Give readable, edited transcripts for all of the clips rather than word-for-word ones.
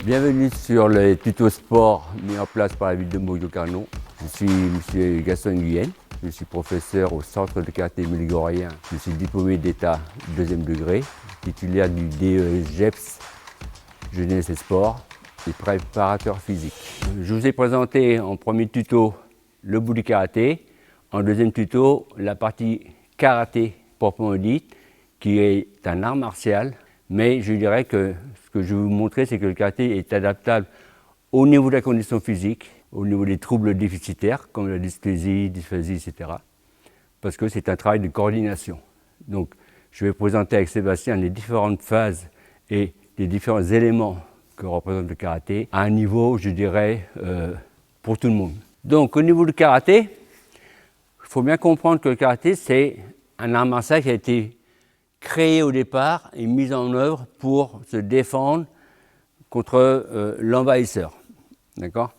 Bienvenue sur les tutos sport mis en place par la ville de Montjocarnon. Je suis M. Gaston Nguyen, je suis professeur au centre de karaté méligorien. Je suis diplômé d'état 2e degré, titulaire du DES GEPS Jeunesse et Sport et préparateur physique. Je vous ai présenté en premier tuto le bout du karaté, en deuxième tuto la partie karaté proprement dite, qui est un art martial, mais je dirais que ce que je vais vous montrer, c'est que le karaté est adaptable au niveau de la condition physique, au niveau des troubles déficitaires, comme la dysphasie, etc. Parce que c'est un travail de coordination. Donc, je vais présenter avec Sébastien les différentes phases et les différents éléments que représente le karaté à un niveau, je dirais, pour tout le monde. Donc, au niveau du karaté, il faut bien comprendre que le karaté, c'est un art martial qui a été créé au départ et mis en œuvre pour se défendre contre l'envahisseur. D'accord ?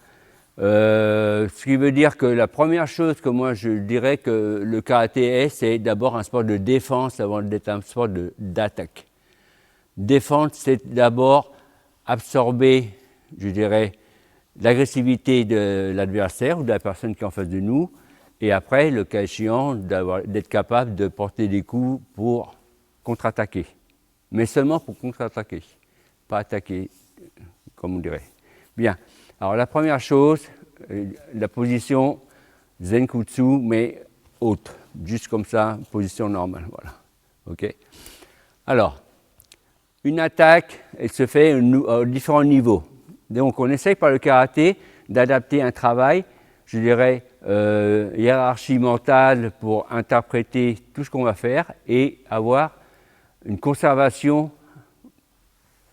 Ce qui veut dire que la première chose que moi je dirais que le karaté est, c'est d'abord un sport de défense avant d'être un sport d'attaque. Défendre, c'est d'abord absorber, je dirais, l'agressivité de l'adversaire ou de la personne qui est en face de nous, et après, le cas échéant, d'être capable de porter des coups pour contre-attaquer. Mais seulement pour contre-attaquer, pas attaquer, comme on dirait. Bien, alors la première chose, la position Zenkutsu, mais haute, juste comme ça, position normale, voilà. Ok. Alors, une attaque, elle se fait à différents niveaux. Donc, on essaye par le karaté d'adapter un travail, je dirais, hiérarchie mentale pour interpréter tout ce qu'on va faire et avoir une conservation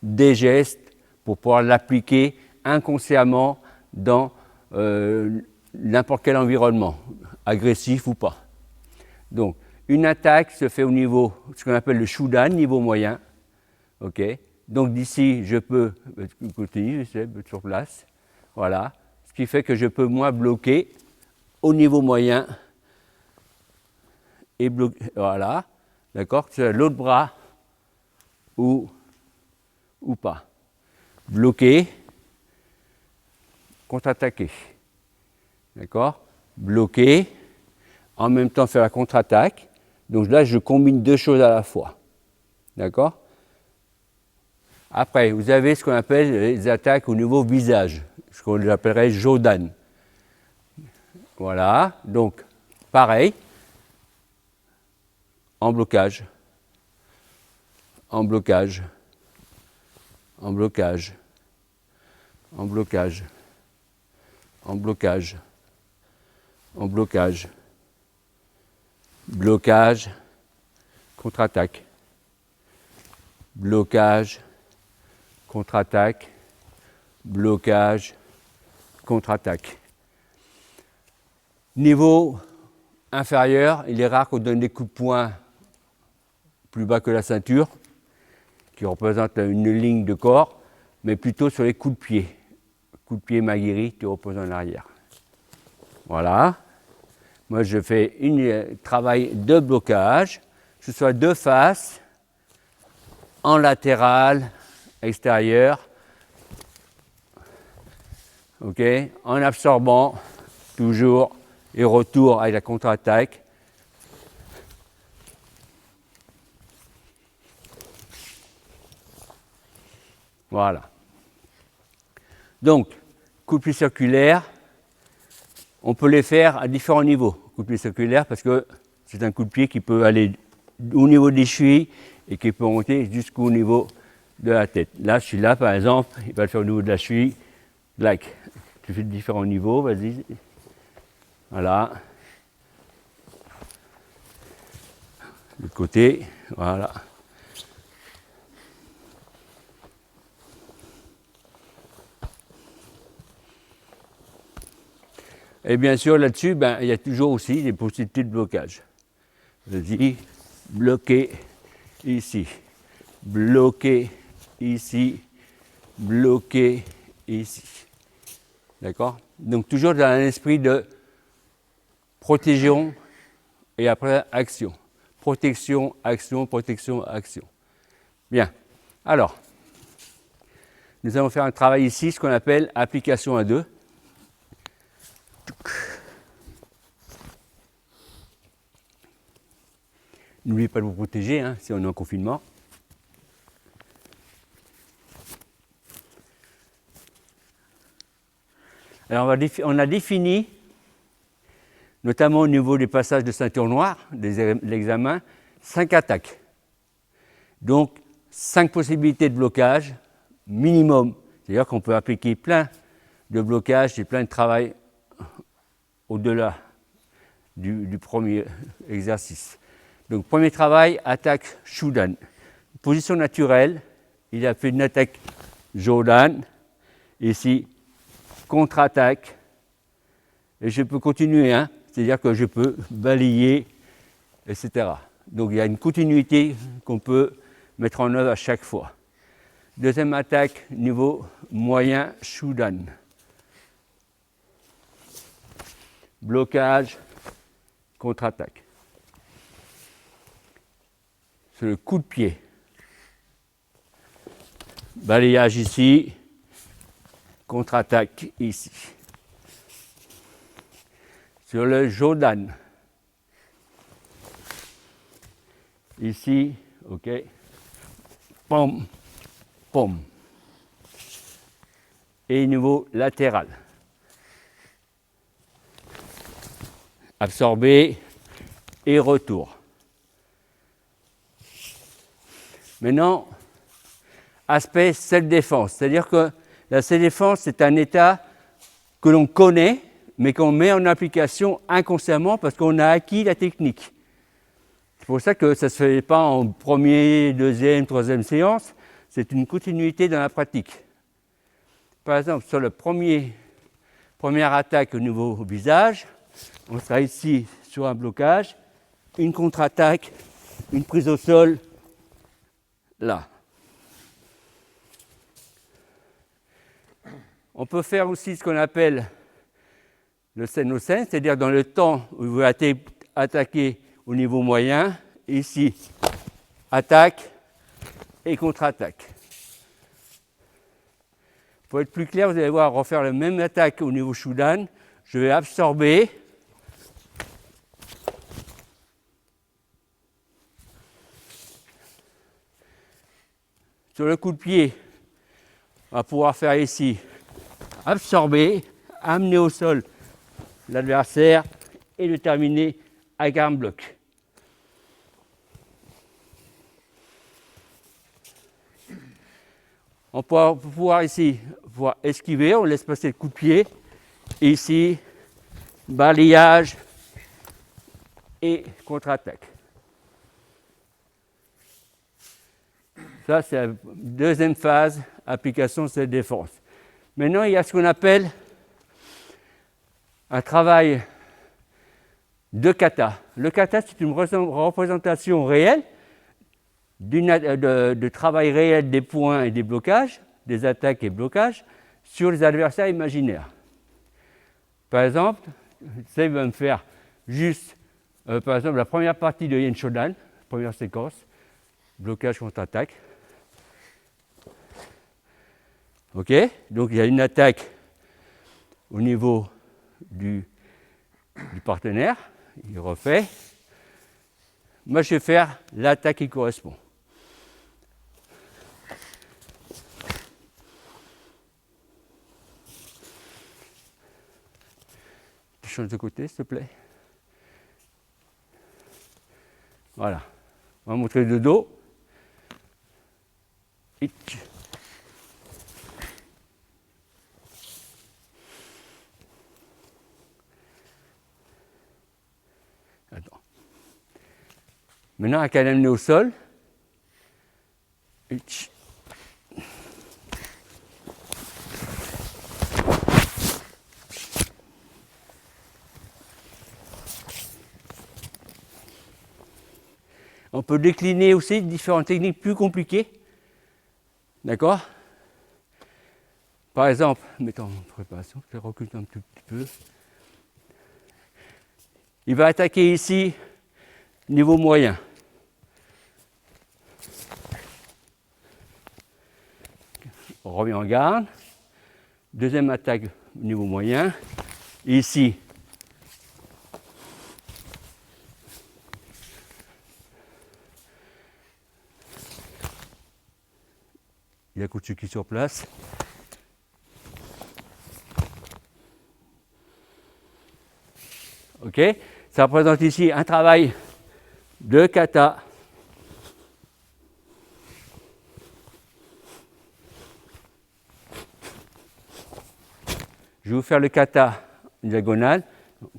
des gestes pour pouvoir l'appliquer inconsciemment dans n'importe quel environnement, agressif ou pas. Donc, une attaque se fait au niveau, ce qu'on appelle le Shudan, niveau moyen. Okay. Donc, d'ici, je peux continuer, je sais, sur place. Voilà. Ce qui fait que je peux, moi, bloquer au niveau moyen et bloquer. Voilà. D'accord ? C'est l'autre bras ou pas. Bloquer, contre-attaquer. D'accord ? Bloquer, en même temps faire la contre-attaque. Donc là, je combine deux choses à la fois. D'accord ? Après, vous avez ce qu'on appelle les attaques au niveau visage, ce qu'on appellerait Jodan. Voilà, donc pareil, en blocage, en blocage, en blocage, en blocage, en blocage, en blocage, blocage, contre-attaque, blocage, contre-attaque, blocage, contre-attaque. Niveau inférieur, il est rare qu'on donne des coups de poing plus bas que la ceinture, qui représente une ligne de corps, mais plutôt sur les coups de pied. Coup de pied Maguiri qui repose en arrière. Voilà. Moi, je fais un travail de blocage, que ce soit de face, en latéral, extérieur, ok, en absorbant toujours et retour avec la contre-attaque. Voilà. Donc, coup de pied circulaire, on peut les faire à différents niveaux. Coup de pied circulaire parce que c'est un coup de pied qui peut aller au niveau des chevilles et qui peut monter jusqu'au niveau de la tête. Là, je suis là, par exemple, il va le faire au niveau de la cheville. Like. Tu fais de différents niveaux, vas-y. Voilà. De côté, voilà. Et bien sûr, là-dessus, il y a toujours aussi des possibilités de blocage. Vas-y, bloquer ici, bloquer ici, bloquer ici. D'accord ? Donc toujours dans un esprit de protégeons et après action. Protection, action, protection, action. Bien. Alors, nous allons faire un travail ici, ce qu'on appelle application à deux. N'oubliez pas de vous protéger hein, si on est en confinement. Alors on a défini, notamment au niveau des passages de ceinture noire, de l'examen, 5 attaques. Donc 5 possibilités de blocage minimum. C'est-à-dire qu'on peut appliquer plein de blocages et plein de travail au-delà du premier exercice. Donc premier travail, attaque Shudan. Position naturelle, il a fait une attaque Jodan. Ici, contre-attaque. Et je peux continuer, hein, c'est-à-dire que je peux balayer, etc. Donc il y a une continuité qu'on peut mettre en œuvre à chaque fois. Deuxième attaque, niveau moyen Shudan. Blocage, contre-attaque. C'est le coup de pied. Balayage ici, contre-attaque ici. Sur le Jodan. Ici, ok. Pom, pom. Et niveau latéral. Absorber et retour. Maintenant, aspect self-défense, c'est-à-dire que la self-défense, c'est un état que l'on connaît, mais qu'on met en application inconsciemment parce qu'on a acquis la technique. C'est pour ça que ça ne se fait pas en première, deuxième, troisième séance, c'est une continuité dans la pratique. Par exemple, sur la première attaque au niveau visage, on sera ici sur un blocage, une contre-attaque, une prise au sol, là. On peut faire aussi ce qu'on appelle le scène au scène, c'est-à-dire dans le temps où vous attaquez au niveau moyen, ici, attaque et contre-attaque. Pour être plus clair, vous allez voir refaire la même attaque au niveau Shudan. Je vais absorber. Sur le coup de pied, on va pouvoir faire ici absorber, amener au sol l'adversaire et le terminer avec un bloc. On peut pouvoir ici esquiver, on laisse passer le coup de pied. Et ici, balayage et contre-attaque. Ça, c'est la deuxième phase, application de cette défense. Maintenant, il y a ce qu'on appelle un travail de kata. Le kata, c'est une représentation réelle de travail réel des points et des blocages, des attaques et blocages, sur les adversaires imaginaires. Par exemple, ça va me faire juste, par exemple, la première partie de Yen Shodan, première séquence, blocage contre-attaque. Ok, donc il y a une attaque au niveau du partenaire, il refait. Moi, je vais faire l'attaque qui correspond. Tu changes de côté, s'il te plaît. Voilà. On va montrer le dos. Attends. Maintenant, à qu'à l'amener au sol. On peut décliner aussi différentes techniques plus compliquées. D'accord? Par exemple, mettons en préparation, je recule un tout petit peu. Il va attaquer ici, niveau moyen. on revient en garde. Deuxième attaque au niveau moyen. Ici, Yakutsuki sur place. Ok, ça représente ici un travail de kata. Je vais vous faire le kata en diagonale.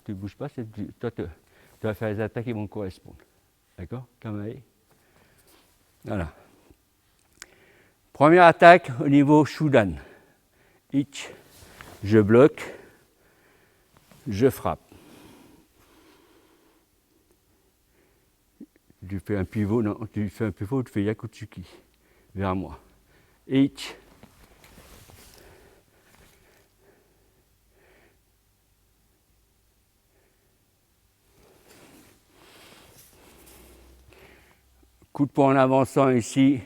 Tu ne bouges pas, toi tu vas faire les attaques qui vont correspondre. D'accord, Kamae. Voilà. Première attaque au niveau Shudan. Ich, je bloque, je frappe. Tu fais un pivot, non, tu fais un pivot, tu fais Yakutsuki vers moi. Ich. Coup de poing en avançant ici.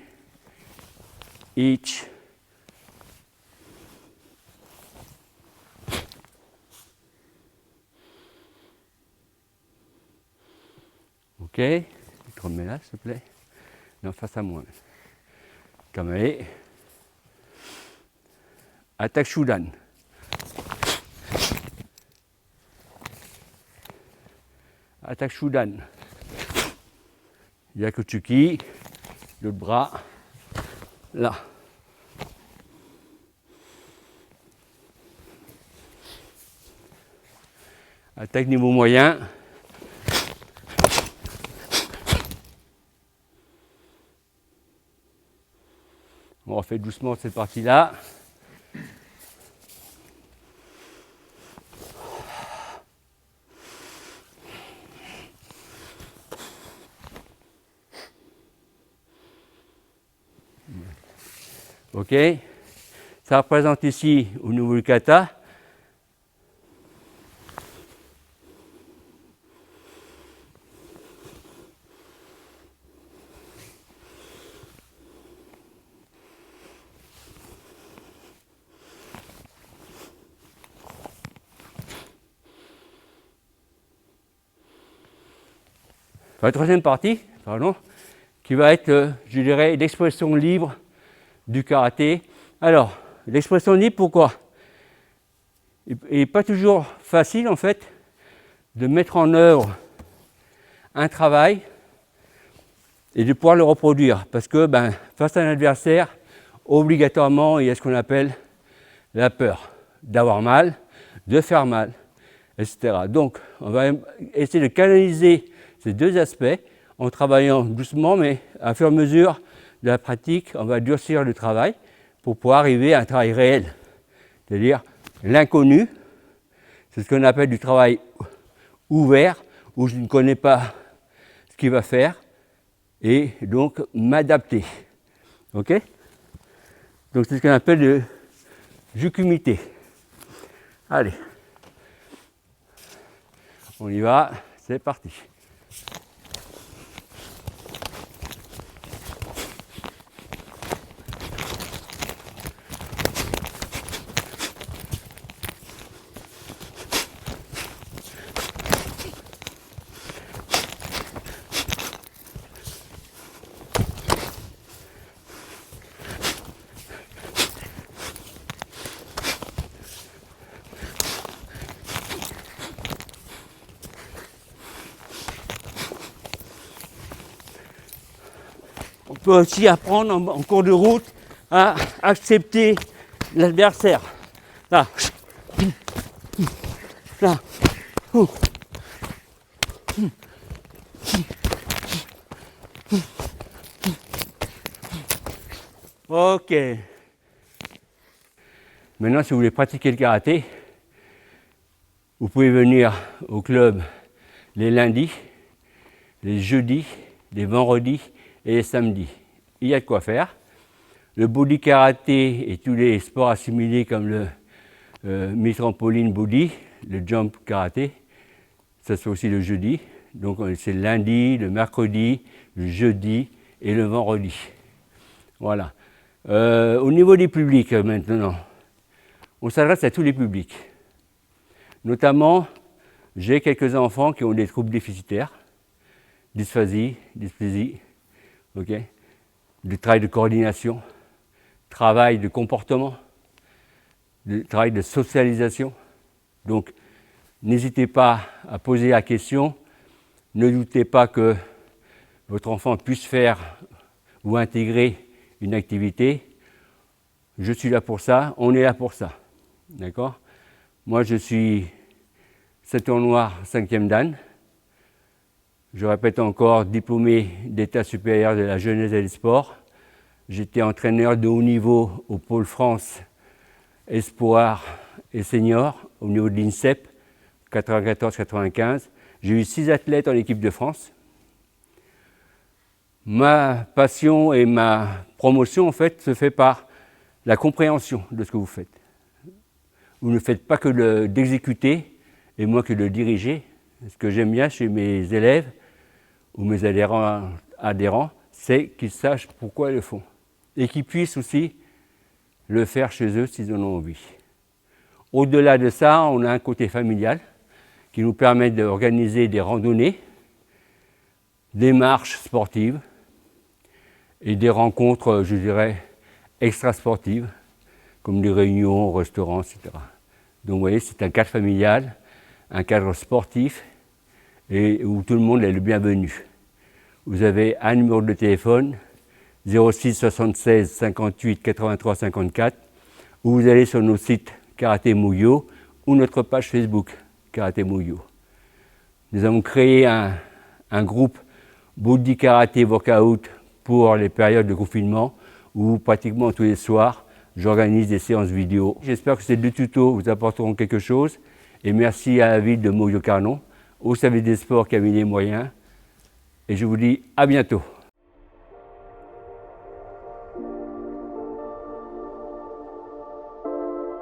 Ich. Ok, tu te remets là, s'il te plaît. Non, face à moi. Kamae. Attaque Shudan. Attaque Shudan. Yakutsuki. L'autre bras. Là. Attaque niveau moyen. On refait doucement cette partie-là. Ok, ça représente ici au niveau du kata. La troisième partie, pardon, qui va être, je dirais, l'expression libre du karaté. Alors, l'expression libre, pourquoi? Il n'est pas toujours facile, en fait, de mettre en œuvre un travail et de pouvoir le reproduire. Parce que, face à un adversaire, obligatoirement, il y a ce qu'on appelle la peur d'avoir mal, de faire mal, etc. Donc, on va essayer de canaliser ces deux aspects en travaillant doucement, mais à fur et à mesure de la pratique, on va durcir le travail pour pouvoir arriver à un travail réel. C'est-à-dire l'inconnu, c'est ce qu'on appelle du travail ouvert, où je ne connais pas ce qu'il va faire, et donc m'adapter. Ok? Donc c'est ce qu'on appelle le jukumite. Allez, on y va, c'est parti. On peut aussi apprendre en cours de route à accepter l'adversaire. Là. Là. Ok. Maintenant, si vous voulez pratiquer le karaté, vous pouvez venir au club les lundis, les jeudis, les vendredis et les samedis. Il y a de quoi faire. Le body karaté et tous les sports assimilés comme le mi-trampoline body, le jump karaté, ça se fait aussi le jeudi. Donc c'est le lundi, le mercredi, le jeudi et le vendredi. Voilà. Au niveau des publics maintenant, on s'adresse à tous les publics. Notamment, j'ai quelques enfants qui ont des troubles déficitaires, dysphasie, dysplésie, okay, du travail de coordination, travail de comportement, du travail de socialisation. Donc, n'hésitez pas à poser la question. Ne doutez pas que votre enfant puisse faire ou intégrer une activité. Je suis là pour ça, on est là pour ça. D'accord? Moi, je suis ceinture noire 5e dan. Je répète encore, diplômé d'état supérieur de la jeunesse et des sports. J'étais entraîneur de haut niveau au Pôle France, Espoir et Senior, au niveau de l'INSEP, 94-95. J'ai eu 6 athlètes en équipe de France. Ma passion et ma promotion, en fait, se fait par la compréhension de ce que vous faites. Vous ne faites pas que d'exécuter, et moi que de diriger. Ce que j'aime bien chez mes élèves ou mes adhérents, c'est qu'ils sachent pourquoi ils le font. Et qu'ils puissent aussi le faire chez eux s'ils en ont envie. Au-delà de ça, on a un côté familial qui nous permet d'organiser des randonnées, des marches sportives et des rencontres, je dirais, extra-sportives, comme des réunions, restaurants, etc. Donc vous voyez, c'est un cadre familial, un cadre sportif, et où tout le monde est le bienvenu. Vous avez un numéro de téléphone, 06 76 58 83 54, ou vous allez sur nos sites Karaté Muyo ou notre page Facebook Karaté Muyo. Nous avons créé un groupe Body Karaté Workout pour les périodes de confinement où pratiquement tous les soirs, j'organise des séances vidéo. J'espère que ces 2 tutos vous apporteront quelque chose et merci à la ville de Moyo-Carnon, au service des sports qui a mis les moyens et je vous dis à bientôt.